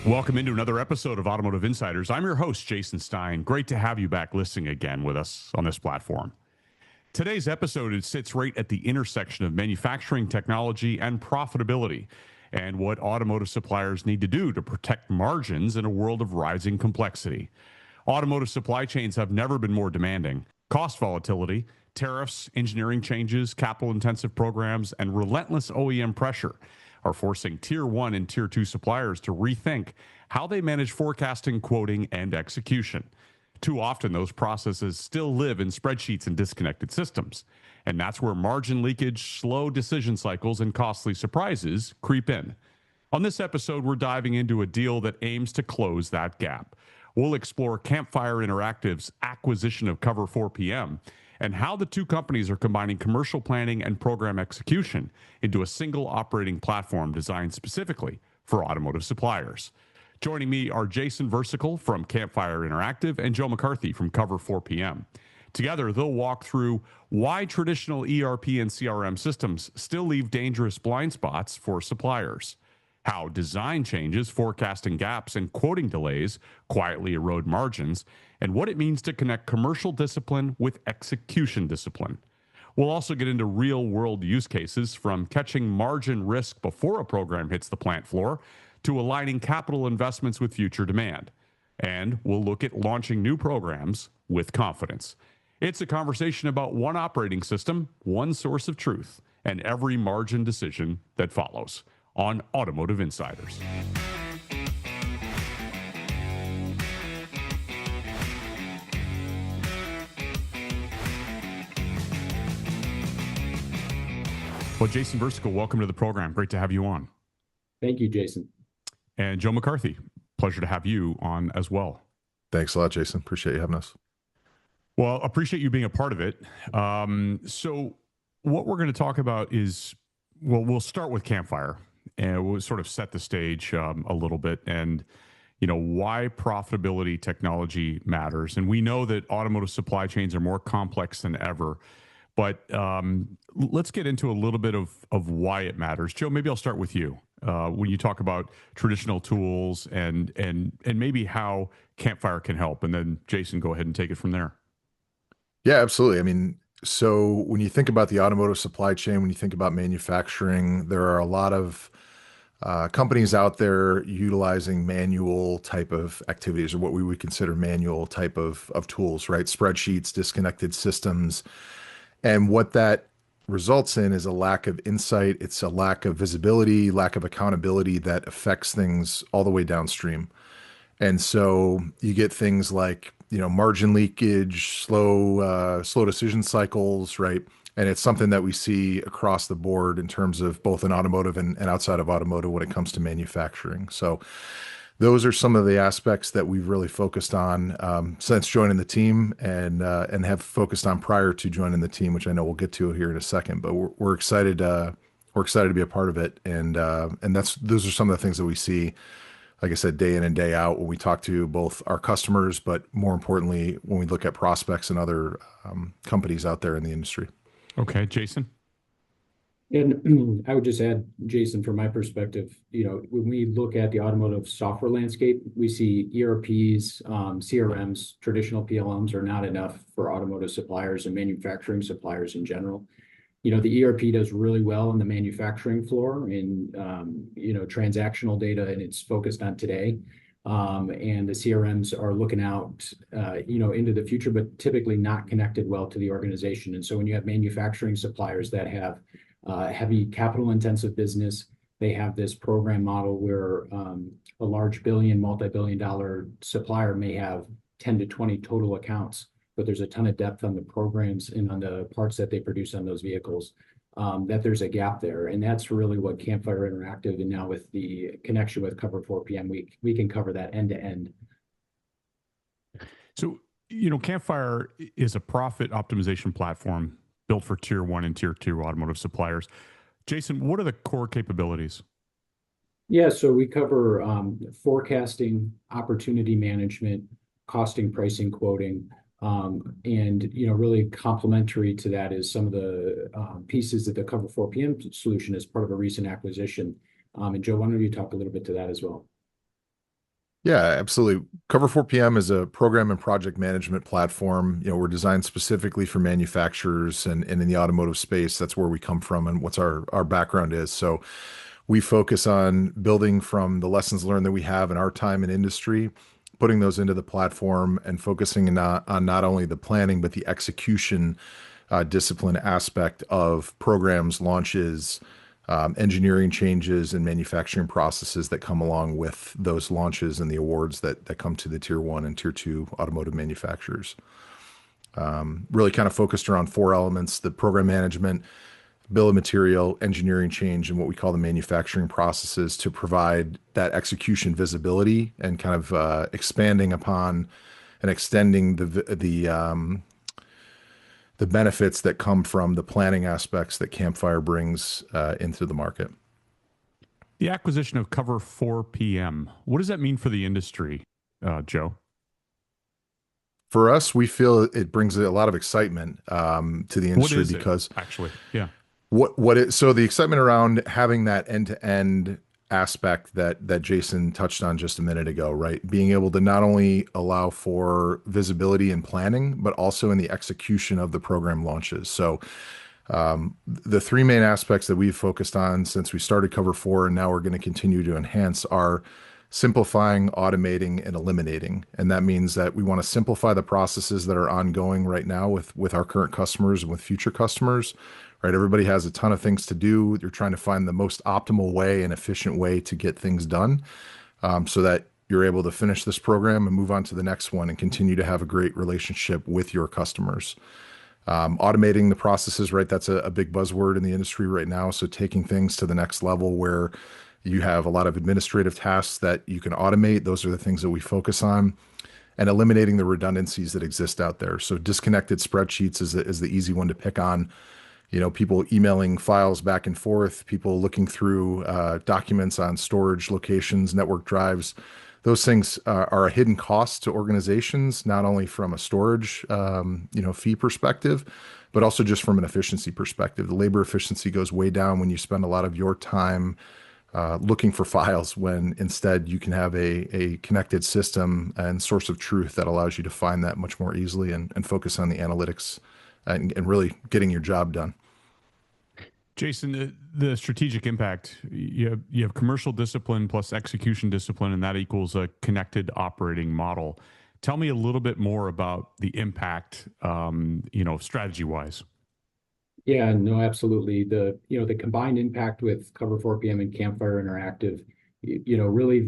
Welcome into another episode of Automotive Insiders. I'm your host, Jason Stein. Great to have you back listening again with us on this platform. Today's episode sits right at the intersection of manufacturing technology and profitability, and what automotive suppliers need to do to protect margins in a world of rising complexity. Automotive supply chains have never been more demanding. Cost volatility, tariffs, engineering changes, capital-intensive programs, and relentless OEM pressure are forcing Tier 1 and Tier 2 suppliers to rethink how they manage forecasting, quoting, and execution. Too often, those processes still live in spreadsheets and disconnected systems, and that's where margin leakage, slow decision cycles, and costly surprises creep in. On this episode, we're diving into a deal that aims to close that gap. We'll explore Campfire Interactive's acquisition of Cover 4PM and how the two companies are combining commercial planning and program execution into a single operating platform designed specifically for automotive suppliers. Joining me are Jason Versicle from Campfire Interactive and Joe McCarthy from Cover 4PM. Together, they'll walk through why traditional ERP and CRM systems still leave dangerous blind spots for suppliers, how design changes, forecasting gaps, and quoting delays quietly erode margins, and what it means to connect commercial discipline with execution discipline. We'll also get into real-world use cases, from catching margin risk before a program hits the plant floor to aligning capital investments with future demand. And we'll look at launching new programs with confidence. It's a conversation about one operating system, one source of truth, and every margin decision that follows on Automotive Insiders. Well, Jason Versicle, welcome to the program. Great to have you on. Thank you, Jason. And Joe McCarthy, pleasure to have you on as well. Thanks a lot, Jason. Appreciate you having us. Well, appreciate you being a part of it. So what we're going to talk about is, well, we'll start with Campfire, and we'll sort of set the stage a little bit, and why profitability technology matters. And we know that automotive supply chains are more complex than ever, but let's get into a little bit of why it matters. Joe, maybe I'll start with you. When you talk about traditional tools and maybe how Campfire can help, and then Jason, go ahead and take it from there. Yeah, absolutely. I mean, so when you think about the automotive supply chain, when you think about manufacturing, there are a lot of companies out there utilizing manual type of activities, or what we would consider manual type of tools, right? Spreadsheets, disconnected systems. And what that results in is a lack of insight. It's a lack of visibility, lack of accountability that affects things all the way downstream. And so you get things like, margin leakage, slow decision cycles, right? And it's something that we see across the board in terms of both in automotive and outside of automotive when it comes to manufacturing. So those are some of the aspects that we've really focused on since joining the team, and have focused on prior to joining the team, which I know we'll get to here in a second. But we're excited. We're excited to be a part of it, and those are some of the things that we see, like I said, day in and day out when we talk to both our customers, but more importantly, when we look at prospects and other companies out there in the industry. Okay, Jason. And I would just add, Jason, from my perspective, when we look at the automotive software landscape, we see ERPs, CRMs, traditional PLMs are not enough for automotive suppliers and manufacturing suppliers in general. The ERP does really well on the manufacturing floor in, transactional data, and it's focused on today. And the CRMs are looking out, into the future, but typically not connected well to the organization. And so when you have manufacturing suppliers that have heavy capital intensive business, they have this program model where a large multi-billion dollar supplier may have 10 to 20 total accounts, but there's a ton of depth on the programs and on the parts that they produce on those vehicles, that there's a gap there. And that's really what Campfire Interactive, and now with the connection with Cover 4PM, we can cover that end to end. So, Campfire is a profit optimization platform built for Tier 1 and Tier 2 automotive suppliers. Jason, what are the core capabilities? Yeah, so we cover forecasting, opportunity management, costing, pricing, quoting, and really complementary to that is some of the pieces of the Cover 4PM solution as part of a recent acquisition. And Joe, why don't you talk a little bit to that as well? Yeah, absolutely. Cover 4PM is a program and project management platform. We're designed specifically for manufacturers and in the automotive space. That's where we come from and what's our background is. So we focus on building from the lessons learned that we have in our time in industry, putting those into the platform and focusing on not only the planning, but the execution discipline aspect of programs, launches, engineering changes, and manufacturing processes that come along with those launches and the awards that come to the tier one and tier two automotive manufacturers. Really kind of focused around four elements: the program management, bill of material, engineering change, and what we call the manufacturing processes to provide that execution visibility and kind of expanding upon and extending the benefits that come from the planning aspects that Campfire brings into the market. The acquisition of Cover 4PM, what does that mean for the industry, Joe? For us, we feel it brings a lot of excitement to the What industry is because it, actually? Yeah. So the excitement around having that end-to-end aspect that Jason touched on just a minute ago, right? Being able to not only allow for visibility and planning, but also in the execution of the program launches. So the three main aspects that we've focused on since we started Cover 4 and now we're going to continue to enhance are simplifying, automating, and eliminating. And that means that we want to simplify the processes that are ongoing right now with our current customers and with future customers, right? Everybody has a ton of things to do. You're trying to find the most optimal way and efficient way to get things done, so that you're able to finish this program and move on to the next one and continue to have a great relationship with your customers. Automating the processes, right? That's a big buzzword in the industry right now. So taking things to the next level where you have a lot of administrative tasks that you can automate. Those are the things that we focus on, and eliminating the redundancies that exist out there. So disconnected spreadsheets is the easy one to pick on. People emailing files back and forth, people looking through documents on storage locations, network drives. Those things are a hidden cost to organizations, not only from a storage, fee perspective, but also just from an efficiency perspective. The labor efficiency goes way down when you spend a lot of your time looking for files, when instead you can have a connected system and source of truth that allows you to find that much more easily and focus on the analytics and really getting your job done. Jason, the strategic impact, you have commercial discipline plus execution discipline, and that equals a connected operating model. Tell me a little bit more about the impact, strategy-wise. Yeah, no, absolutely. The combined impact with Cover 4PM and Campfire Interactive, really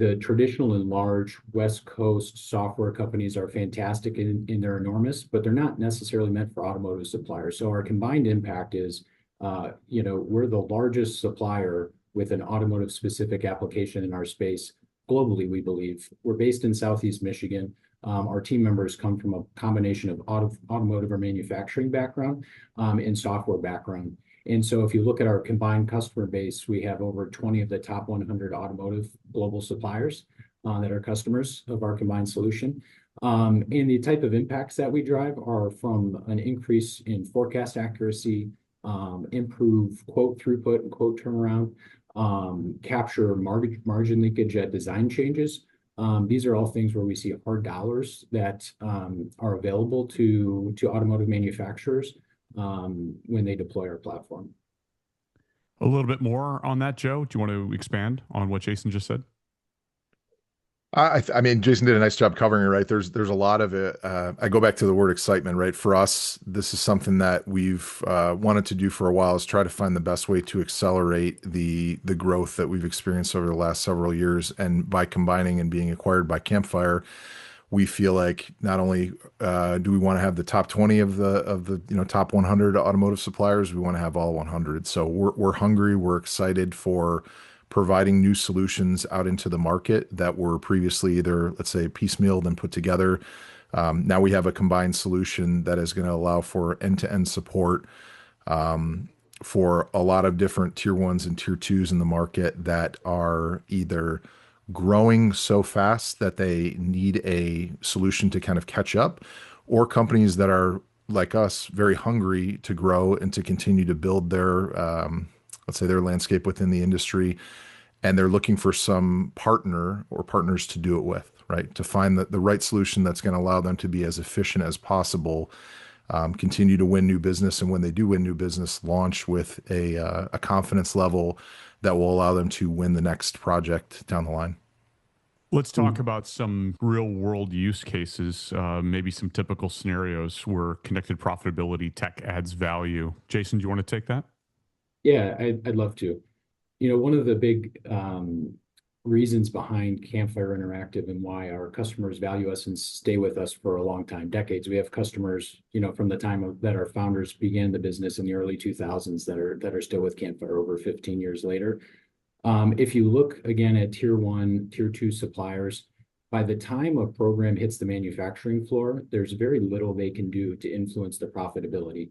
the traditional and large West Coast software companies are fantastic and they're enormous, but they're not necessarily meant for automotive suppliers. So our combined impact is, we're the largest supplier with an automotive specific application in our space globally, we believe. We're based in Southeast Michigan. Our team members come from a combination of automotive or manufacturing background and software background. And so if you look at our combined customer base, we have over 20 of the top 100 automotive global suppliers that are customers of our combined solution. And the type of impacts that we drive are from an increase in forecast accuracy, improve quote throughput and quote turnaround, capture margin leakage at design changes. These are all things where we see hard dollars that are available to automotive manufacturers when they deploy our platform. A little bit more on that, Joe. Do you want to expand on what Jason just said? I mean, Jason did a nice job covering it, right? There's a lot of it. I go back to the word excitement, right? For us, this is something that we've wanted to do for a while, is try to find the best way to accelerate the growth that we've experienced over the last several years. And by combining and being acquired by Campfire, we feel like not only do we want to have the top 20 of the top 100 automotive suppliers, we want to have all 100. So we're hungry, we're excited for providing new solutions out into the market that were previously either, let's say, piecemealed and put together. Now we have a combined solution that is going to allow for end-to-end support for a lot of different tier ones and tier twos in the market that are either growing so fast that they need a solution to kind of catch up, or companies that are like us, very hungry to grow and to continue to build their, let's say, their landscape within the industry and they're looking for some partner or partners to do it with, right? To find the right solution that's going to allow them to be as efficient as possible, continue to win new business, and when they do win new business, launch with a confidence level that will allow them to win the next project down the line. Let's talk about some real world use cases, maybe some typical scenarios where connected profitability tech adds value. Jason, do you want to take that? Yeah, I'd love to. One of the big reasons behind Campfire Interactive and why our customers value us and stay with us for a long time, decades. We have customers, from the time that our founders began the business in the early 2000s that are still with Campfire over 15 years later. If you look again at tier 1, tier 2 suppliers, by the time a program hits the manufacturing floor, there's very little they can do to influence the profitability.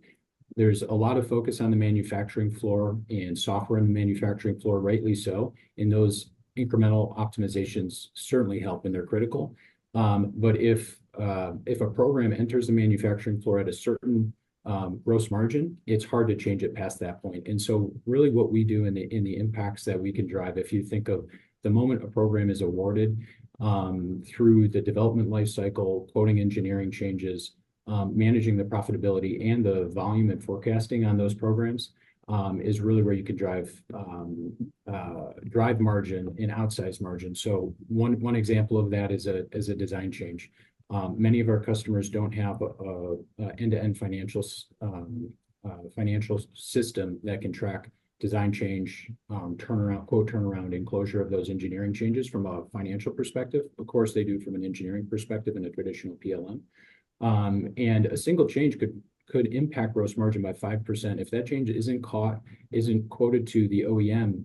There's a lot of focus on the manufacturing floor and software in the manufacturing floor, rightly so. And those incremental optimizations certainly help and they're critical. But if a program enters the manufacturing floor at a certain gross margin, it's hard to change it past that point. And so really what we do in the impacts that we can drive, if you think of the moment a program is awarded through the development lifecycle, quoting engineering changes, managing the profitability and the volume and forecasting on those programs is really where you can drive margin and outsize margin. So one example of that is a design change. Many of our customers don't have a end-to-end financial system that can track design change, turnaround, and closure of those engineering changes from a financial perspective. Of course, they do from an engineering perspective in a traditional PLM. And a single change could impact gross margin by 5%. If that change isn't quoted to the OEM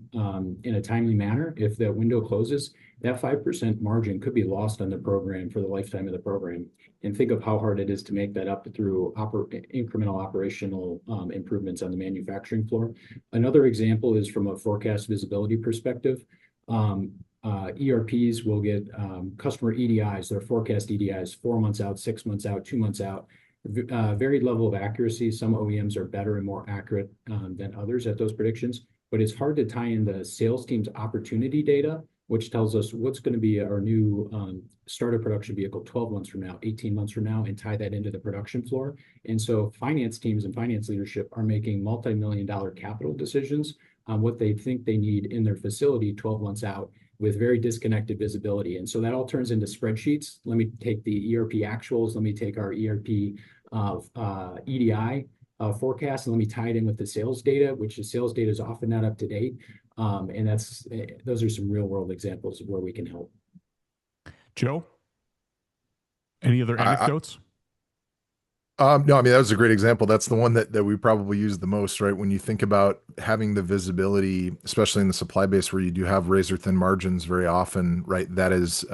in a timely manner, if that window closes, that 5% margin could be lost on the program for the lifetime of the program. And think of how hard it is to make that up through incremental operational improvements on the manufacturing floor. Another example is from a forecast visibility perspective. ERPs will get customer EDIs, their forecast EDIs, 4 months out, 6 months out, 2 months out. Varied level of accuracy. Some OEMs are better and more accurate than others at those predictions, but it's hard to tie in the sales team's opportunity data, which tells us what's going to be our new starter production vehicle 12 months from now, 18 months from now, and tie that into the production floor. And so finance teams and finance leadership are making multi-million-dollar capital decisions on what they think they need in their facility 12 months out with very disconnected visibility. And so that all turns into spreadsheets. Let me take the ERP actuals. Let me take our ERP EDI forecast, and let me tie it in with the sales data, which the sales data is often not up to date. And those are some real world examples of where we can help. Joe, any other anecdotes? No, I mean, that was a great example. That's the one that we probably use the most, right? When you think about having the visibility, especially in the supply base where you do have razor thin margins very often, right? That is,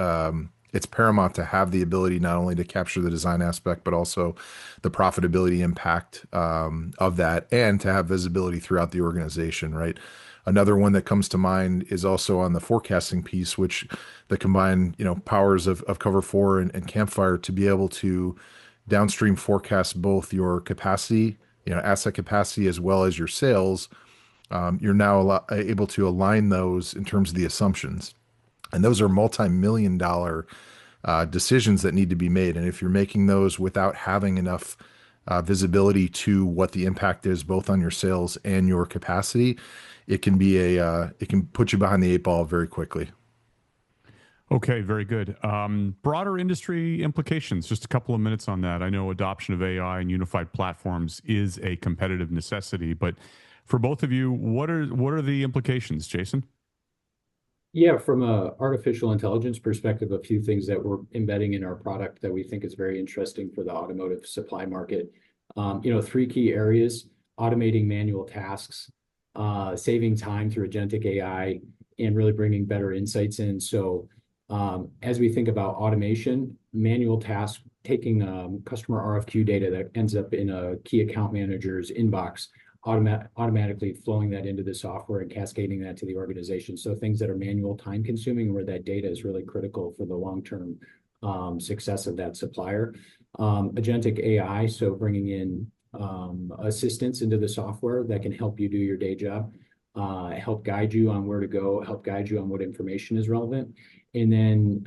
it's paramount to have the ability not only to capture the design aspect, but also the profitability impact of that, and to have visibility throughout the organization, right? Another one that comes to mind is also on the forecasting piece, which the combined, powers of Cover4 and Campfire to be able to downstream forecast both your capacity, asset capacity, as well as your sales. You're now able to align those in terms of the assumptions. And those are multi-million-dollar decisions that need to be made. And if you're making those without having enough visibility to what the impact is, both on your sales and your capacity, it can put you behind the 8 ball very quickly. Okay, very good. Broader industry implications, just a couple of minutes on that. I know adoption of AI and unified platforms is a competitive necessity, but for both of you, what are the implications, Jason? Yeah, from a artificial intelligence perspective, a few things that we're embedding in our product that we think is very interesting for the automotive supply market. 3 key areas: automating manual tasks, saving time through agentic AI, and really bringing better insights in. So as we think about automation, manual tasks, taking customer RFQ data that ends up in a key account manager's inbox, automatically flowing that into the software and cascading that to the organization. So things that are manual, time consuming, where that data is really critical for the long-term success of that supplier. Agentic AI, so bringing in assistance into the software that can help you do your day job. help guide you on where to go, help guide you on what information is relevant. And then,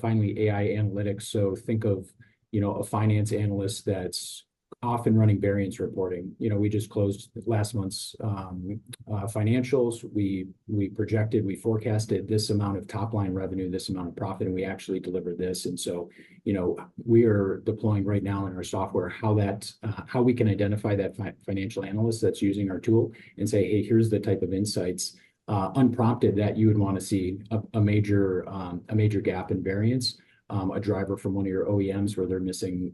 finally, AI analytics. So think of, a finance analyst that's often running variance reporting. We just closed last month's financials. We projected, we forecasted this amount of top line revenue, this amount of profit, and we actually delivered this. And so, we are deploying right now in our software how we can identify that financial analyst that's using our tool and say, hey, here's the type of insights unprompted that you would want to see a major gap in variance, a driver from one of your OEMs where they're missing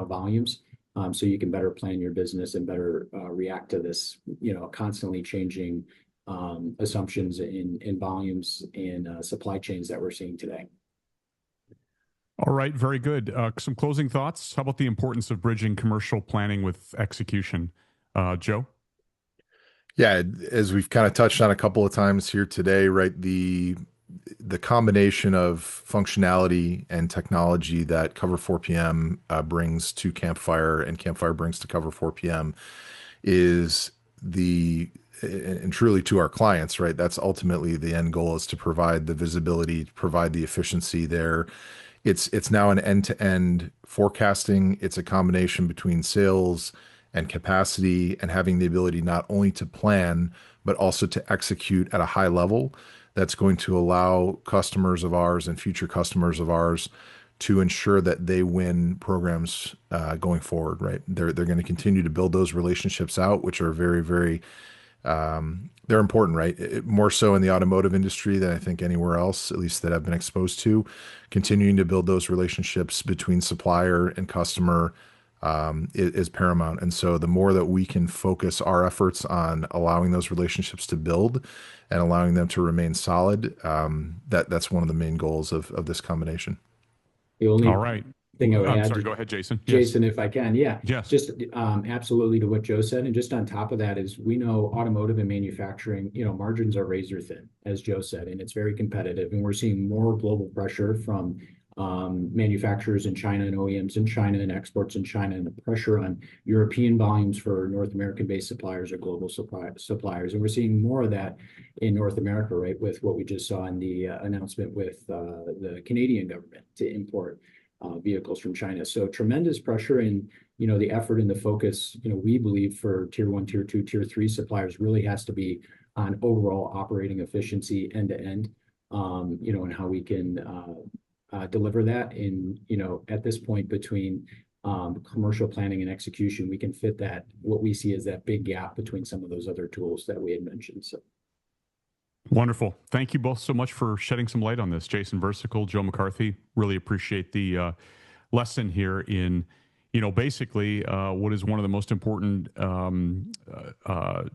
volumes. So you can better plan your business and better react to this, constantly changing assumptions in volumes and supply chains that we're seeing today. All right, very good. Some closing thoughts. How about the importance of bridging commercial planning with execution? Joe? Yeah, as we've kind of touched on a couple of times here today, right? The combination of functionality and technology that Cover 4PM brings to Campfire and Campfire brings to Cover 4PM is and truly to our clients, right? That's ultimately the end goal, is to provide the visibility, to provide the efficiency there. It's now an end-to-end forecasting. It's a combination between sales and capacity and having the ability not only to plan, but also to execute at a high level. That's going to allow customers of ours and future customers of ours to ensure that they win programs going forward, right? They're going to continue to build those relationships out, which are very, very, they're important, right? More so in the automotive industry than I think anywhere else, at least that I've been exposed to. Continuing to build those relationships between supplier and customer is paramount. And so the more that we can focus our efforts on allowing those relationships to build and allowing them to remain solid, that's one of the main goals of this combination. The only All right. thing I would add, sorry, go ahead, Jason. Jason, if I can, yeah, Yes. just absolutely to what Joe said, and just on top of that is we know automotive and manufacturing, margins are razor thin, as Joe said, and it's very competitive, and we're seeing more global pressure from manufacturers in China and OEMs in China and exports in China, and the pressure on European volumes for North American-based suppliers or global suppliers. And we're seeing more of that in North America, right, with what we just saw in the announcement with the Canadian government to import vehicles from China. So tremendous pressure, and the effort and the focus, we believe for tier 1, tier 2, tier 3 suppliers really has to be on overall operating efficiency end to end, and how we can deliver that. And at this point between commercial planning and execution, we can fit that, what we see as that big gap between some of those other tools that we had mentioned. So wonderful. Thank you both so much for shedding some light on this. Jason Versicle, Joe McCarthy, really appreciate the lesson here in, basically what is one of the most important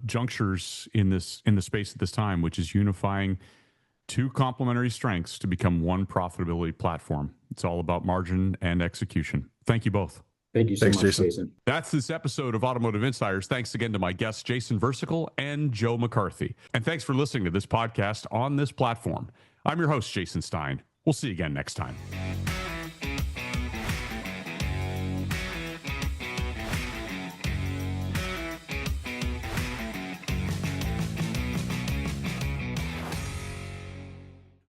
junctures in the space at this time, which is unifying two complementary strengths to become one profitability platform. It's all about margin and execution. Thank you both. Thank you so much, Jason. That's this episode of Automotive Insiders. Thanks again to my guests, Jason Versicle and Joe McCarthy. And thanks for listening to this podcast on this platform. I'm your host, Jason Stein. We'll see you again next time.